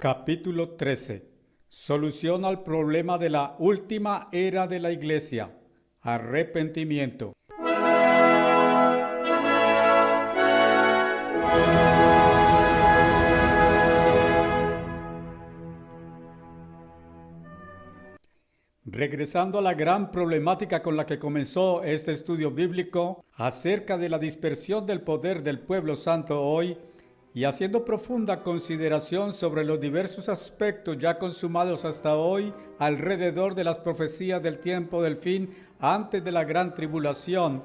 Capítulo 13. Solución al problema de la última era de la Iglesia. Arrepentimiento. Regresando a la gran problemática con la que comenzó este estudio bíblico acerca de la dispersión del poder del pueblo santo hoy, y haciendo profunda consideración sobre los diversos aspectos ya consumados hasta hoy alrededor de las profecías del tiempo del fin antes de la gran tribulación,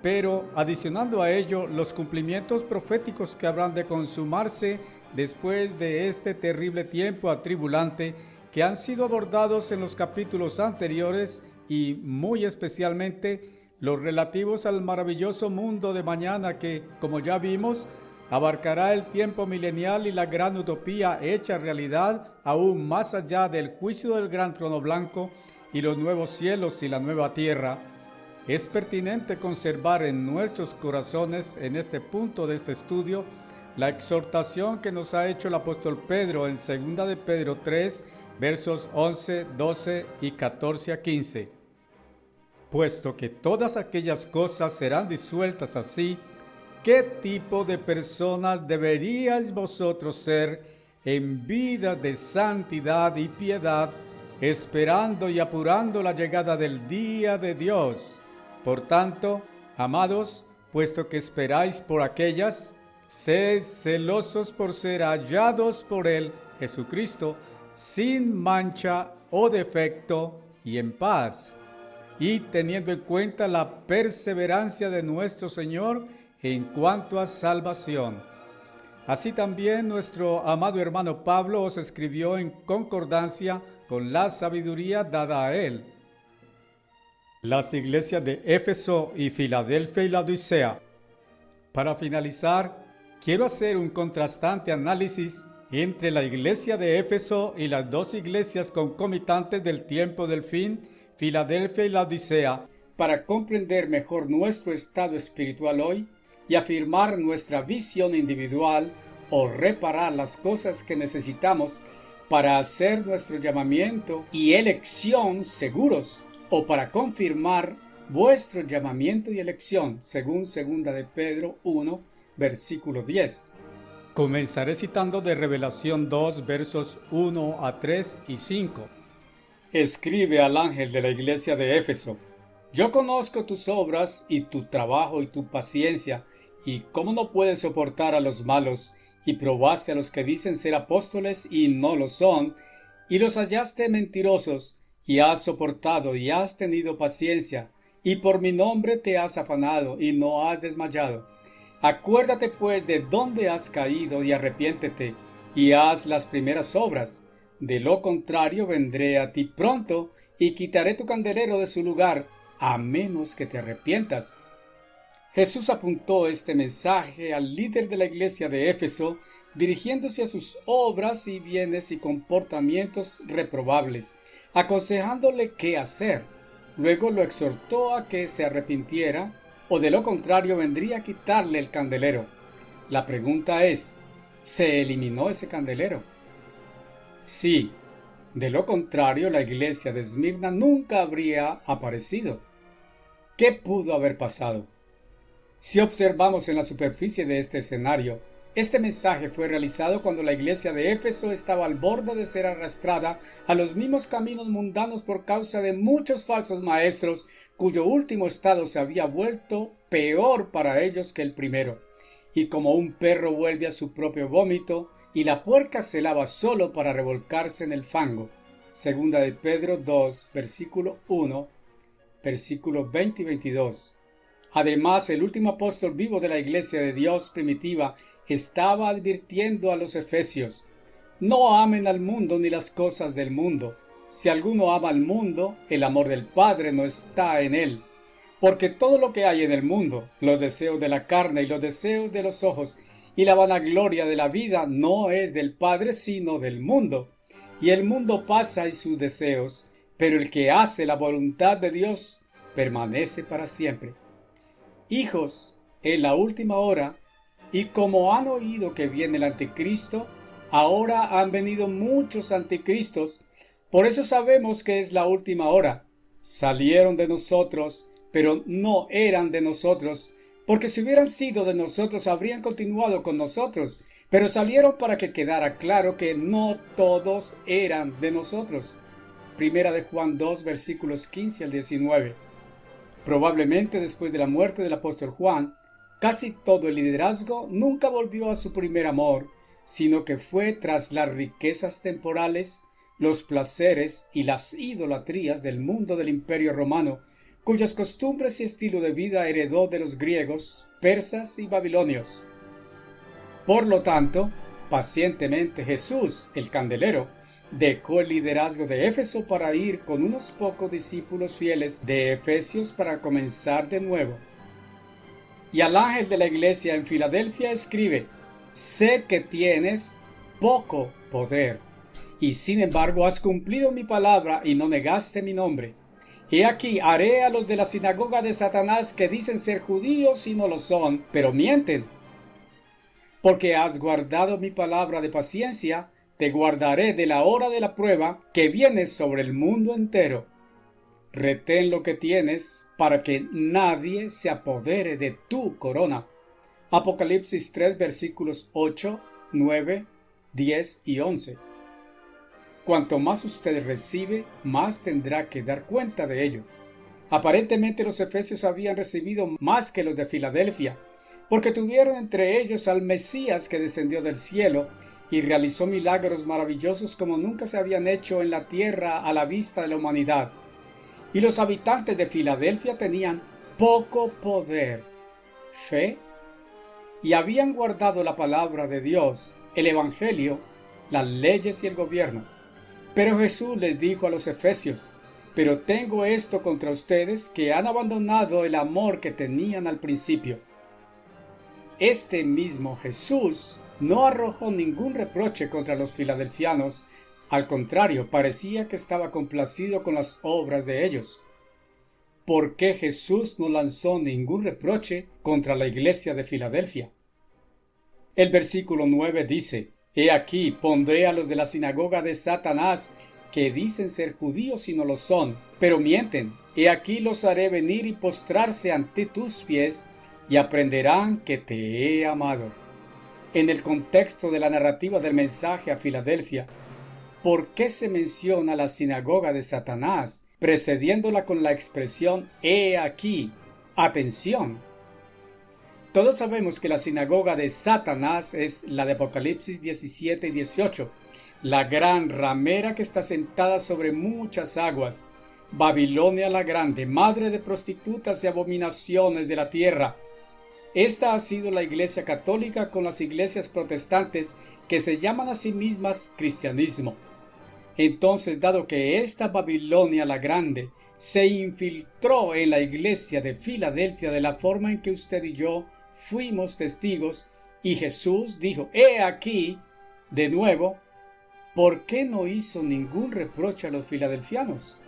pero adicionando a ello los cumplimientos proféticos que habrán de consumarse después de este terrible tiempo atribulante, que han sido abordados en los capítulos anteriores y muy especialmente los relativos al maravilloso mundo de mañana que, como ya vimos, abarcará el tiempo milenial y la gran utopía hecha realidad aún más allá del juicio del gran trono blanco y los nuevos cielos y la nueva tierra. Es pertinente conservar en nuestros corazones, en este punto de este estudio, la exhortación que nos ha hecho el apóstol Pedro en 2 de Pedro 3, versos 11, 12 y 14 a 15. Puesto que todas aquellas cosas serán disueltas así, ¿qué tipo de personas deberíais vosotros ser en vida de santidad y piedad, esperando y apurando la llegada del día de Dios? Por tanto, amados, puesto que esperáis por aquellas, sed celosos por ser hallados por Él, Jesucristo, sin mancha o defecto y en paz, y teniendo en cuenta la perseverancia de nuestro Señor en cuanto a salvación. Así también nuestro amado hermano Pablo os escribió en concordancia con la sabiduría dada a él. Las iglesias de Éfeso y Filadelfia y Laodicea. Para finalizar, quiero hacer un contrastante análisis entre la iglesia de Éfeso y las dos iglesias concomitantes del tiempo del fin, Filadelfia y Laodicea, para comprender mejor nuestro estado espiritual hoy y afirmar nuestra visión individual o reparar las cosas que necesitamos para hacer nuestro llamamiento y elección seguros, o para confirmar vuestro llamamiento y elección, según 2 de Pedro 1, versículo 10. Comenzaré citando de Revelación 2, versos 1 a 3 y 5. Escribe al ángel de la iglesia de Éfeso: yo conozco tus obras y tu trabajo y tu paciencia, y cómo no puedes soportar a los malos, y probaste a los que dicen ser apóstoles y no lo son, y los hallaste mentirosos, y has soportado y has tenido paciencia, y por mi nombre te has afanado y no has desmayado. Acuérdate pues de dónde has caído y arrepiéntete, y haz las primeras obras. De lo contrario vendré a ti pronto, y quitaré tu candelero de su lugar, a menos que te arrepientas. Jesús apuntó este mensaje al líder de la iglesia de Éfeso, dirigiéndose a sus obras y bienes y comportamientos reprobables, aconsejándole qué hacer. Luego lo exhortó a que se arrepintiera, o de lo contrario vendría a quitarle el candelero. La pregunta es, ¿se eliminó ese candelero? Sí. De lo contrario, la iglesia de Esmirna nunca habría aparecido. ¿Qué pudo haber pasado? Si observamos en la superficie de este escenario, este mensaje fue realizado cuando la iglesia de Éfeso estaba al borde de ser arrastrada a los mismos caminos mundanos por causa de muchos falsos maestros, cuyo último estado se había vuelto peor para ellos que el primero. Y como un perro vuelve a su propio vómito, y la puerca se lava solo para revolcarse en el fango. 2 de Pedro 2, versículo 1, versículos 20 y 22. Además, el último apóstol vivo de la iglesia de Dios primitiva estaba advirtiendo a los efesios: no amen al mundo ni las cosas del mundo. Si alguno ama al mundo, el amor del Padre no está en él. Porque todo lo que hay en el mundo, los deseos de la carne y los deseos de los ojos y la vanagloria de la vida, no es del Padre sino del mundo. Y el mundo pasa y sus deseos, pero el que hace la voluntad de Dios permanece para siempre. Hijos, en la última hora, y como han oído que viene el anticristo, Ahora han venido muchos anticristos, por eso sabemos que es la última hora. Salieron de nosotros, pero no eran de nosotros, porque si hubieran sido de nosotros habrían continuado con nosotros, pero salieron para que quedara claro que no todos eran de nosotros. Primera de Juan 2, versículos 15 al 19. Probablemente después de la muerte del apóstol Juan, casi todo el liderazgo nunca volvió a su primer amor, sino que fue tras las riquezas temporales, los placeres y las idolatrías del mundo del Imperio Romano, cuyas costumbres y estilo de vida heredó de los griegos, persas y babilonios. Por lo tanto, pacientemente Jesús, el candelero, dejó el liderazgo de Éfeso para ir con unos pocos discípulos fieles de Efesios para comenzar de nuevo. Y al ángel de la iglesia en Filadelfia escribe: sé que tienes poco poder, y sin embargo has cumplido mi palabra y no negaste mi nombre. He aquí, haré a los de la sinagoga de Satanás que dicen ser judíos y no lo son, pero mienten. Porque has guardado mi palabra de paciencia, te guardaré de la hora de la prueba que viene sobre el mundo entero. Retén lo que tienes para que nadie se apodere de tu corona. Apocalipsis 3, versículos 8, 9, 10 y 11. Cuanto más usted recibe, más tendrá que dar cuenta de ello. Aparentemente los efesios habían recibido más que los de Filadelfia, porque tuvieron entre ellos al Mesías que descendió del cielo y realizó milagros maravillosos como nunca se habían hecho en la tierra a la vista de la humanidad. Y los habitantes de Filadelfia tenían poco poder, fe, y habían guardado la palabra de Dios, el Evangelio, las leyes y el gobierno. Pero Jesús les dijo a los efesios: pero tengo esto contra ustedes, que han abandonado el amor que tenían al principio. Este mismo Jesús no arrojó ningún reproche contra los filadelfianos, al contrario, parecía que estaba complacido con las obras de ellos. ¿Por qué Jesús no lanzó ningún reproche contra la iglesia de Filadelfia? El versículo 9 dice: he aquí, pondré a los de la sinagoga de Satanás, que dicen ser judíos y no lo son, pero mienten. He aquí los haré venir y postrarse ante tus pies, y aprenderán que te he amado. En el contexto de la narrativa del mensaje a Filadelfia, ¿por qué se menciona la sinagoga de Satanás, precediéndola con la expresión he aquí? Atención. Todos sabemos que la sinagoga de Satanás es la de Apocalipsis 17 y 18, la gran ramera que está sentada sobre muchas aguas, Babilonia la grande, madre de prostitutas y abominaciones de la tierra. Esta ha sido la Iglesia Católica con las iglesias protestantes que se llaman a sí mismas cristianismo. Entonces, dado que esta Babilonia la grande se infiltró en la iglesia de Filadelfia de la forma en que usted y yo fuimos testigos, y Jesús dijo: he aquí, de nuevo, ¿por qué no hizo ningún reproche a los filadelfianos?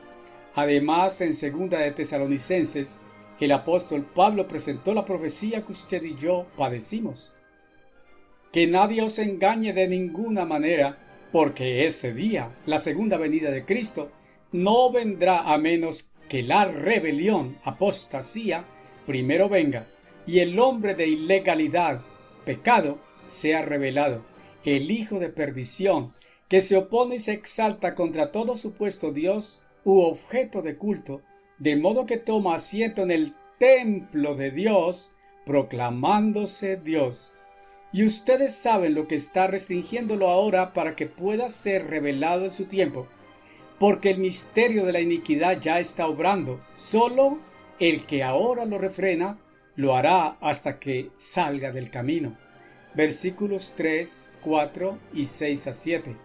Además, en 2 de Tesalonicenses, el apóstol Pablo presentó la profecía que usted y yo padecimos. Que nadie os engañe de ninguna manera, porque ese día, la segunda venida de Cristo, no vendrá a menos que la rebelión, apostasía, primero venga, y el hombre de ilegalidad, pecado, sea revelado, el hijo de perdición, que se opone y se exalta contra todo supuesto Dios u objeto de culto, de modo que toma asiento en el templo de Dios, proclamándose Dios. Y ustedes saben lo que está restringiéndolo ahora para que pueda ser revelado en su tiempo, porque el misterio de la iniquidad ya está obrando. Solo el que ahora lo refrena lo hará hasta que salga del camino. Versículos 3, 4 y 6 a 7.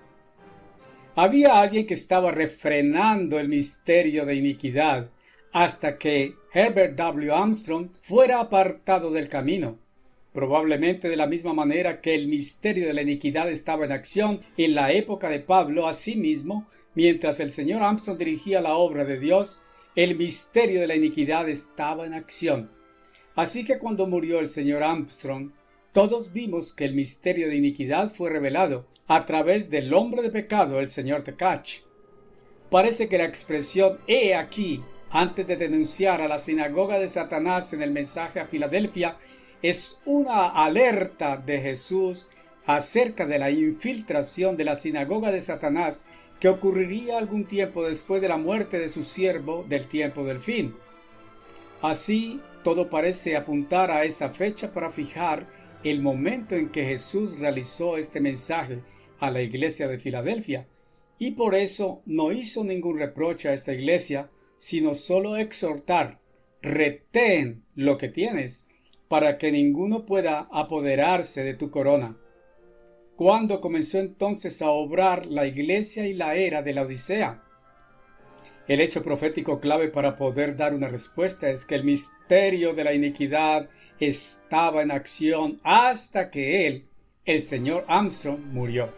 Había alguien que estaba refrenando el misterio de iniquidad hasta que Herbert W. Armstrong fuera apartado del camino. Probablemente de la misma manera que el misterio de la iniquidad estaba en acción en la época de Pablo, asimismo, mientras el señor Armstrong dirigía la obra de Dios, el misterio de la iniquidad estaba en acción. Así que cuando murió el señor Armstrong, todos vimos que el misterio de iniquidad fue revelado, a través del hombre de pecado, el señor Tekach. Parece que la expresión "he aquí", antes de denunciar a la sinagoga de Satanás en el mensaje a Filadelfia, es una alerta de Jesús acerca de la infiltración de la sinagoga de Satanás que ocurriría algún tiempo después de la muerte de su siervo del tiempo del fin. Así, todo parece apuntar a esta fecha para fijar el momento en que Jesús realizó este mensaje a la iglesia de Filadelfia, y por eso no hizo ningún reproche a esta iglesia, sino solo exhortar: retén lo que tienes, para que ninguno pueda apoderarse de tu corona. ¿Cuándo comenzó entonces a obrar la iglesia y la era de la Odisea? El hecho profético clave para poder dar una respuesta es que el misterio de la iniquidad estaba en acción hasta que él, el señor Armstrong, murió.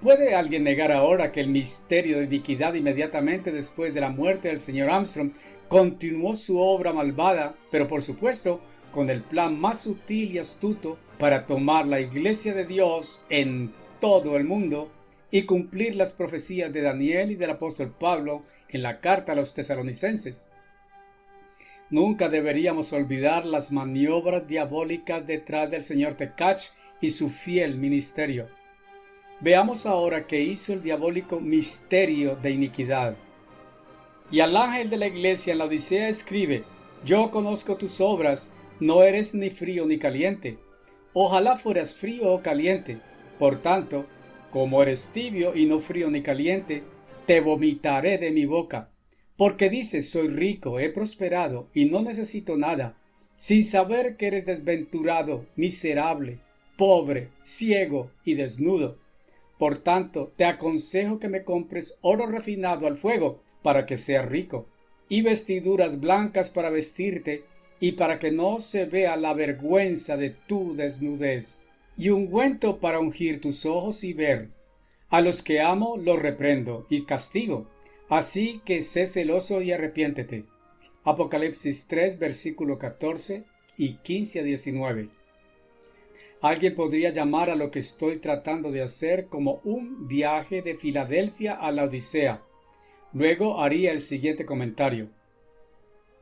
¿Puede alguien negar ahora que el misterio de iniquidad inmediatamente después de la muerte del señor Armstrong continuó su obra malvada, pero por supuesto con el plan más sutil y astuto para tomar la iglesia de Dios en todo el mundo y cumplir las profecías de Daniel y del apóstol Pablo en la carta a los tesalonicenses? Nunca deberíamos olvidar las maniobras diabólicas detrás del señor Tekach y su fiel ministerio. Veamos ahora qué hizo el diabólico misterio de iniquidad. Y al ángel de la iglesia en la Odisea escribe: yo conozco tus obras, no eres ni frío ni caliente. Ojalá fueras frío o caliente. Por tanto, como eres tibio y no frío ni caliente, te vomitaré de mi boca. Porque dices: soy rico, he prosperado y no necesito nada, sin saber que eres desventurado, miserable, pobre, ciego y desnudo. Por tanto, te aconsejo que me compres oro refinado al fuego, para que seas rico, y vestiduras blancas para vestirte, y para que no se vea la vergüenza de tu desnudez, y ungüento para ungir tus ojos y ver. A los que amo los reprendo y castigo, así que sé celoso y arrepiéntete. Apocalipsis 3, versículo 14 y 15 a 19. Alguien podría llamar a lo que estoy tratando de hacer como un viaje de Filadelfia a la Odisea. Luego haría el siguiente comentario: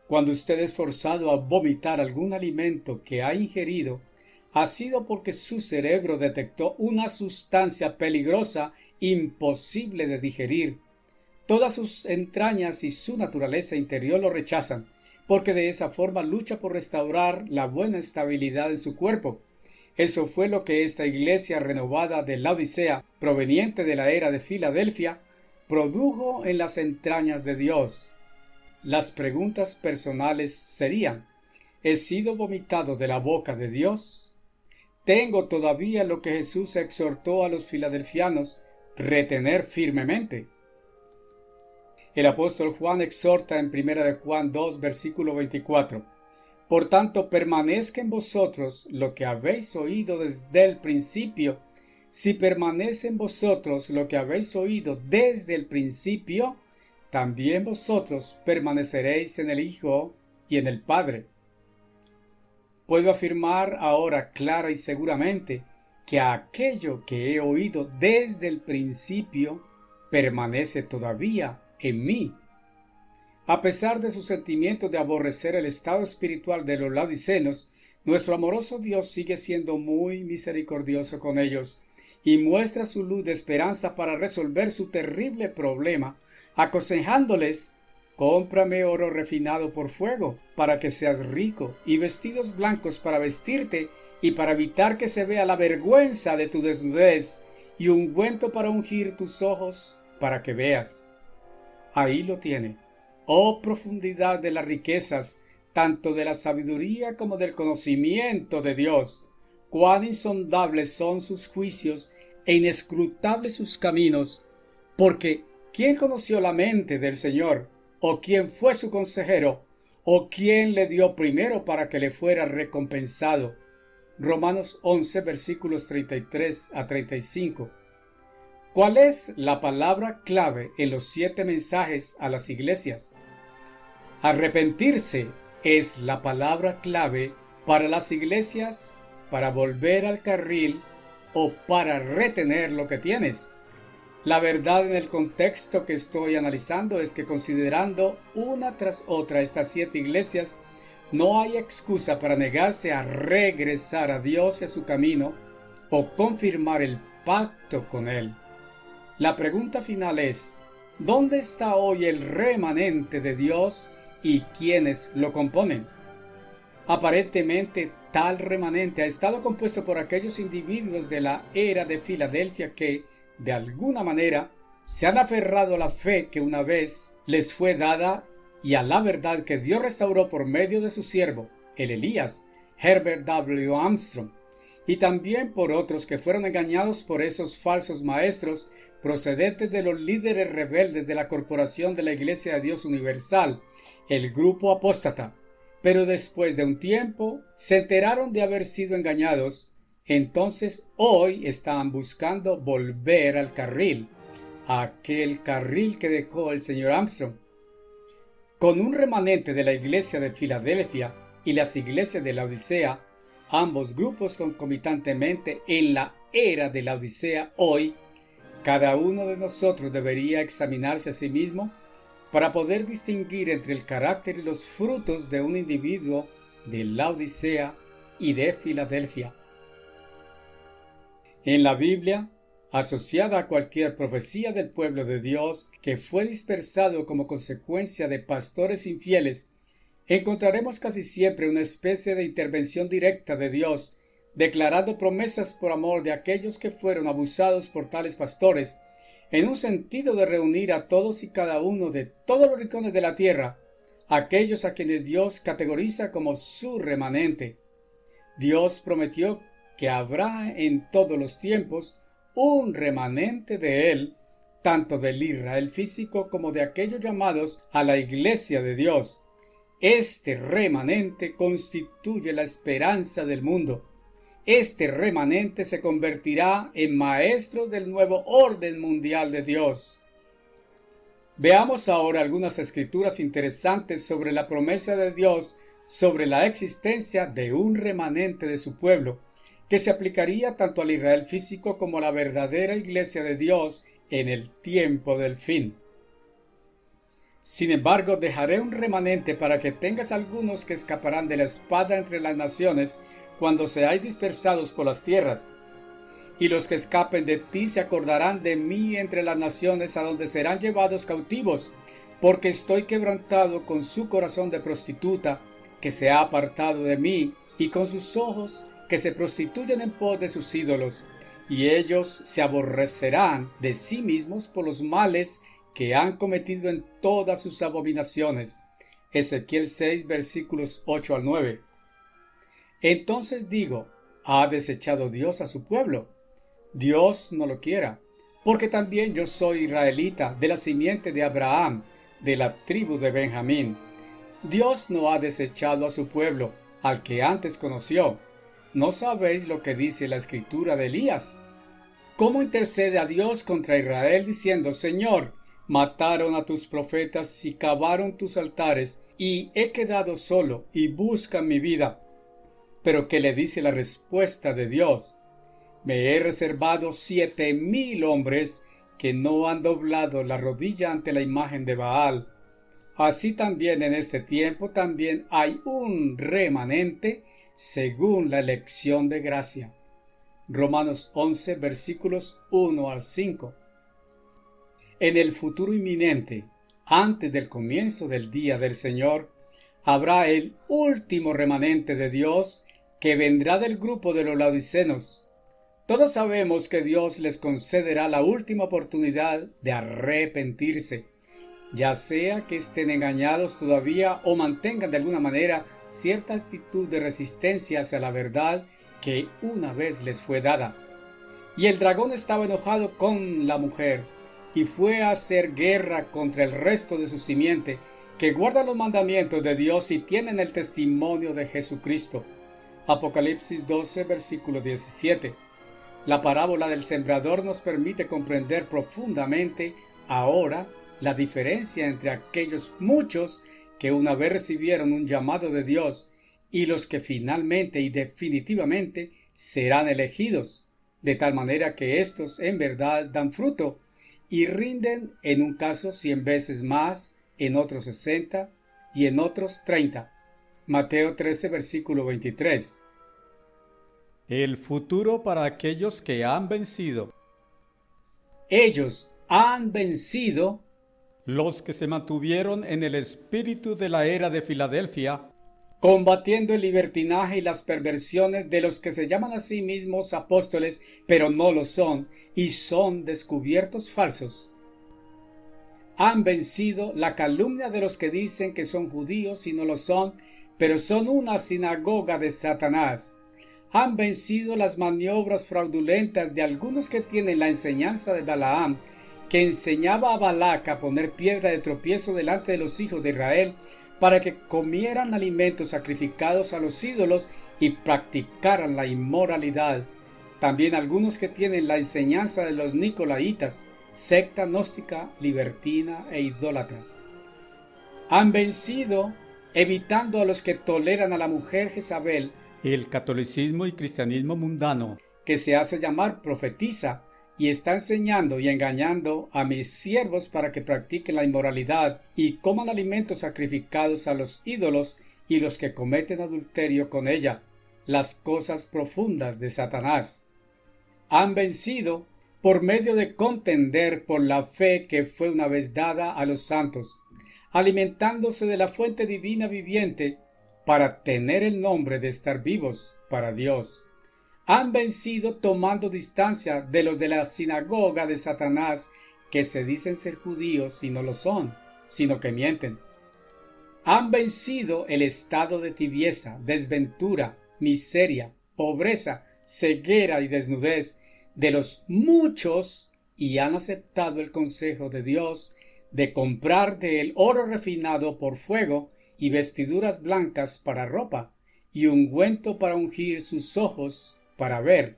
cuando usted es forzado a vomitar algún alimento que ha ingerido, ha sido porque su cerebro detectó una sustancia peligrosa imposible de digerir. Todas sus entrañas y su naturaleza interior lo rechazan, porque de esa forma lucha por restaurar la buena estabilidad en su cuerpo. Eso fue lo que esta iglesia renovada de la Odisea, proveniente de la era de Filadelfia, produjo en las entrañas de Dios. Las preguntas personales serían: ¿he sido vomitado de la boca de Dios? ¿Tengo todavía lo que Jesús exhortó a los filadelfianos: retener firmemente? El apóstol Juan exhorta en 1 de Juan 2, versículo 24: por tanto, permanezca en vosotros lo que habéis oído desde el principio. Si permanece en vosotros lo que habéis oído desde el principio, también vosotros permaneceréis en el Hijo y en el Padre. Puedo afirmar ahora clara y seguramente que aquello que he oído desde el principio permanece todavía en mí. A pesar de su sentimiento de aborrecer el estado espiritual de los laodicenos, nuestro amoroso Dios sigue siendo muy misericordioso con ellos y muestra su luz de esperanza para resolver su terrible problema, aconsejándoles: cómprame oro refinado por fuego, para que seas rico, y vestidos blancos para vestirte y para evitar que se vea la vergüenza de tu desnudez, y ungüento para ungir tus ojos, para que veas. Ahí lo tiene. Oh profundidad de las riquezas, tanto de la sabiduría como del conocimiento de Dios. Cuán insondables son sus juicios e inescrutables sus caminos. Porque ¿quién conoció la mente del Señor? ¿O quién fue su consejero? ¿O quién le dio primero para que le fuera recompensado? Romanos 11, versículos 33 a 35. ¿Cuál es la palabra clave en los 7 mensajes a las iglesias? Arrepentirse es la palabra clave para las iglesias, para volver al carril o para retener lo que tienes. La verdad en el contexto que estoy analizando es que considerando una tras otra estas 7 iglesias, no hay excusa para negarse a regresar a Dios y a su camino o confirmar el pacto con Él. La pregunta final es, ¿dónde está hoy el remanente de Dios y quiénes lo componen? Aparentemente, tal remanente ha estado compuesto por aquellos individuos de la era de Filadelfia que, de alguna manera, se han aferrado a la fe que una vez les fue dada y a la verdad que Dios restauró por medio de su siervo, el Elías, Herbert W. Armstrong, y también por otros que fueron engañados por esos falsos maestros procedentes de los líderes rebeldes de la Corporación de la Iglesia de Dios Universal, el grupo apóstata. Pero después de un tiempo se enteraron de haber sido engañados, entonces hoy están buscando volver al carril, a aquel carril que dejó el señor Armstrong. Con un remanente de la iglesia de Filadelfia y las iglesias de la Odisea, ambos grupos concomitantemente en la era de la Odisea hoy, cada uno de nosotros debería examinarse a sí mismo para poder distinguir entre el carácter y los frutos de un individuo de la Odisea y de Filadelfia. En la Biblia, asociada a cualquier profecía del pueblo de Dios que fue dispersado como consecuencia de pastores infieles, encontraremos casi siempre una especie de intervención directa de Dios, declarando promesas por amor de aquellos que fueron abusados por tales pastores, en un sentido de reunir a todos y cada uno de todos los rincones de la tierra, aquellos a quienes Dios categoriza como su remanente. Dios prometió que habrá en todos los tiempos un remanente de Él, tanto del Israel físico como de aquellos llamados a la iglesia de Dios. Este remanente constituye la esperanza del mundo. Este remanente se convertirá en maestros del nuevo orden mundial de Dios. Veamos ahora algunas escrituras interesantes sobre la promesa de Dios sobre la existencia de un remanente de su pueblo, que se aplicaría tanto al Israel físico como a la verdadera iglesia de Dios en el tiempo del fin. Sin embargo, dejaré un remanente para que tengas algunos que escaparán de la espada entre las naciones cuando seáis dispersados por las tierras. Y los que escapen de ti se acordarán de mí entre las naciones a donde serán llevados cautivos, porque estoy quebrantado con su corazón de prostituta, que se ha apartado de mí, y con sus ojos que se prostituyen en pos de sus ídolos, y ellos se aborrecerán de sí mismos por los males que han cometido en todas sus abominaciones. Ezequiel 6, versículos 8 al 9. Entonces digo, ¿ha desechado Dios a su pueblo? Dios no lo quiera, porque también yo soy israelita, de la simiente de Abraham, de la tribu de Benjamín. Dios no ha desechado a su pueblo, al que antes conoció. ¿No sabéis lo que dice la escritura de Elías? ¿Cómo intercede a Dios contra Israel diciendo, Señor, mataron a tus profetas y cavaron tus altares, y he quedado solo y buscan mi vida? Pero ¿qué le dice la respuesta de Dios? Me he reservado 7,000 hombres que no han doblado la rodilla ante la imagen de Baal. Así también en este tiempo también hay un remanente según la elección de gracia. Romanos 11, versículos 1 al 5. En el futuro inminente, antes del comienzo del día del Señor, habrá el último remanente de Dios que vendrá del grupo de los laodicenos. Todos sabemos que Dios les concederá la última oportunidad de arrepentirse, ya sea que estén engañados todavía o mantengan de alguna manera cierta actitud de resistencia hacia la verdad que una vez les fue dada. Y el dragón estaba enojado con la mujer y fue a hacer guerra contra el resto de su simiente, que guardan los mandamientos de Dios y tienen el testimonio de Jesucristo. Apocalipsis 12, versículo 17. La parábola del sembrador nos permite comprender profundamente ahora la diferencia entre aquellos muchos que una vez recibieron un llamado de Dios y los que finalmente y definitivamente serán elegidos. de tal manera que éstos en verdad dan fruto y rinden en un caso 100 veces más, en otros 60 y en otros 30. Mateo 13, versículo 23. El futuro para aquellos que han vencido. Ellos han vencido los que se mantuvieron en el espíritu de la era de Filadelfia, combatiendo el libertinaje y las perversiones de los que se llaman a sí mismos apóstoles, pero no lo son, y son descubiertos falsos. Han vencido la calumnia de los que dicen que son judíos y no lo son, pero son una sinagoga de Satanás. Han vencido las maniobras fraudulentas de algunos que tienen la enseñanza de Balaam, que enseñaba a Balac a poner piedra de tropiezo delante de los hijos de Israel para que comieran alimentos sacrificados a los ídolos y practicaran la inmoralidad. También algunos que tienen la enseñanza de los nicolaitas, secta gnóstica, libertina e idólatra. Han vencido evitando a los que toleran a la mujer Jezabel, el catolicismo y cristianismo mundano, que se hace llamar profetisa y está enseñando y engañando a mis siervos para que practiquen la inmoralidad y coman alimentos sacrificados a los ídolos y los que cometen adulterio con ella, las cosas profundas de Satanás. Han vencido por medio de contender por la fe que fue una vez dada a los santos, alimentándose de la fuente divina viviente para tener el nombre de estar vivos para Dios. Han vencido tomando distancia de los de la sinagoga de Satanás, que se dicen ser judíos y no lo son, sino que mienten. Han vencido el estado de tibieza, desventura, miseria, pobreza, ceguera y desnudez de los muchos y han aceptado el consejo de Dios de comprar de él oro refinado por fuego y vestiduras blancas para ropa y ungüento para ungir sus ojos para ver,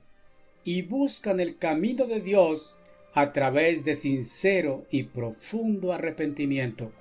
y buscan el camino de Dios a través de sincero y profundo arrepentimiento.